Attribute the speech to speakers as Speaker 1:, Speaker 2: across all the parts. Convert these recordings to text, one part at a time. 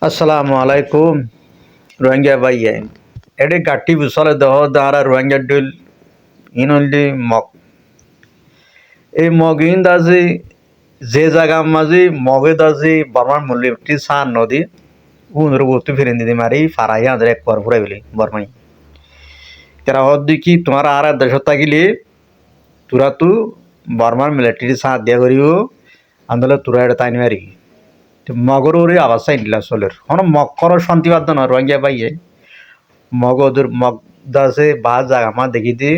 Speaker 1: আসসালামু আলাইকুম রোহিঙ্গা ভাইয়া এডি গাটি বুসলে দহ দাঁড়া রোহিঙ্গা ডুল ইনলি মগ এই মগ ইন দাজি যে জায়গা মাঝি মগে দাজি বর্মার মূল্যটি সান নদী উনর গতি ফিরেন দিদি মারি ফারাই আদের এক পর ফুরাই বলি বর্মাই তেরা হদ কি তোমার আর দেশ থাকিলে তোরা তু বর্মার মিলিটারি সাথ দিয়া করিব আন্দোলন তোরা এটা তাই মারি মগর ওরে আওয়াজ চাই দিলা চলের হন মগ করো শান্তিবাদ না রোহিঙ্গা ভাইয়ে মগদের মগ দাসে বা জায়গা মা দেখি দিয়ে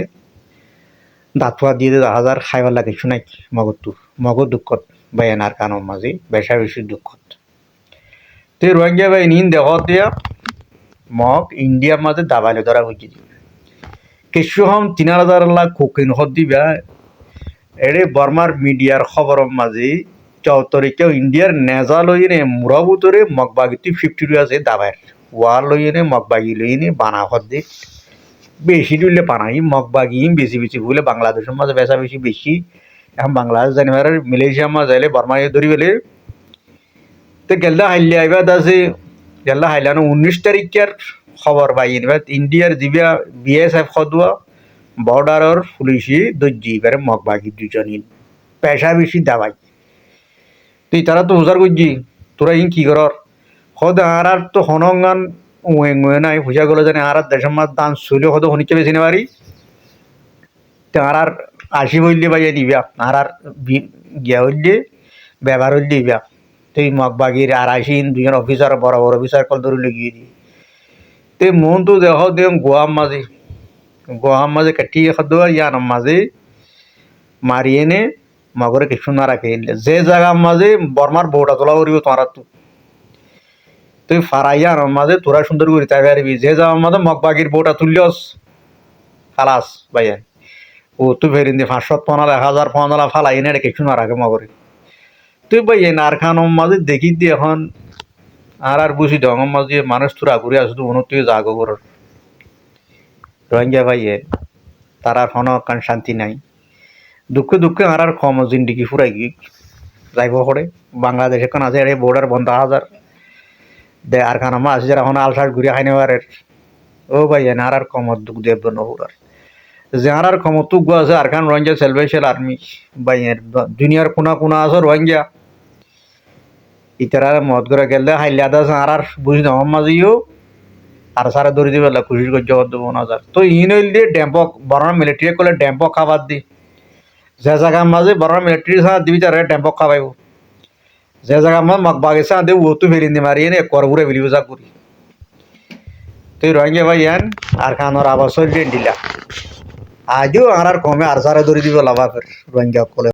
Speaker 1: দাঁতুয়া দিয়ে হাজার খাইবার লাগে কিছু নাই মগর দুঃখত বাইনার কানোর মাঝে বেশা বেশি দুঃখত তো রোহিঙ্গা বাই নিন দেহ দিয়া মগ ইন্ডিয়ার মাঝে দাবাইলে ধরা হয়েছে কিছু হম ৩,০০০ লাখ কোকিন হদ দিবা এড়ে বর্মার মিডিয়ার খবর মাঝে ৪ ইন্ডিয়ার নেজা লইনে মুরাবুতরে মগবাগিটি 52 আছে দাবাইর ওয়ার লইনে মগবাগি লইনে বানা হদ দি বেশি দিলে বানাই মগবাগি বেশি বেশি বলে বাংলাদেশের মাঝে বেশা বেশি বেশি এখন বাংলাদেশ জানিবার মালয়েশিয়ার মাঝে যাইলে বর্মায় ধরি বলে তো গেল্লা হাইলে আইবা দাসে গেল্লা হাইলানো 19 তারিখের খবর পাই ইন্ডিয়ার জিবিয়া বিএসএফ খদুয়া বর্ডারের পুলিশি দজ্জি এবারে মগবাগি দুজনই পেশা বেশি দাবাই তুই তারা তো হুজার করছি তোরা ইন কি কর হদ আর তো হনগান উয়ে নাই পূজা গেলো জানে আর দেশের মাছ দান শুলে হদ হনিকে বেশি নেবারি তো আর আসি বললে বাইয়া দিবা আর গিয়া হইলে ব্যবহার হইলে দিবা তুই মগবাগির আর আসিন দুজন অফিসার বড় বড় অফিসার কল ধরে লেগিয়ে দি তে মন তো দেহ দেম গোয়াম মাঝে কাটিয়ে খাদ্য ইয়ান মাঝে মারিয়ে নে মগরে কিছু না রাখে যে জায়গার মাঝে বর্মার বউটা তোলা করিব তোমার তুই ফারাইয়ার মাঝে তোরা সুন্দর করি তাই পারবি যে জায়গার মাঝে মগবাগির বউটা তুললস খালাস ভাইয়া ও তুই ফেরিন দি ৫০০ ১,০০০ ৫০০ ফালাই এনে কিছু না রাখে মগরে তুই ভাইয়া আর খান মাঝে দেখি দি এখন আর বুঝি দং মাঝে মানুষ তোরা ঘুরে আসতো তুই জাগো করার রোহিঙ্গা ভাইয়ে তারা কোনো কান শান্তি নাই দুঃখে আর কম জিন্দিগি ফুরাই গিয়ে যাইব করে বাংলাদেশে কান আছে এড়ে বর্ডার বন্ধ হাজার দে আর খান আমার আছে যারা এখন আলসার ঘুরে খাই নেবার ও ভাই আর কমত দুঃখ দেব নহুরার যে আর কমত তুক আছে আর খান রোহিঙ্গা সেলভেশন আর্মি ভাইয়ের দুনিয়ার কোনা আছে রোহিঙ্গা ইতারা মত করে গেলে হাইলে আদা আর বুঝি আমার মাঝেও আর সারা দৌড়ি দিবে খুশি করে জবাব দেবো না তো ইন হইল দিয়ে ড্যাম্পক বড় মিলিটারি করলে ড্যাম্পক খাবার দি যে জায়গার মাঝে বড় মিলিটারি সারা দিবি তারা ড্যাম্পক খাবাইব যে জায়গার মাঝে মগবাগি সারা দেব ও তো ফেরিন দি মারি এনে করবুরে বিলিব যা করি তুই রোহিঙ্গা ভাই আন আর খানোর আবার চল দিলা আজও আর কমে আর সারা দৌড়ি দিব লাভা ফের রোহিঙ্গা কলে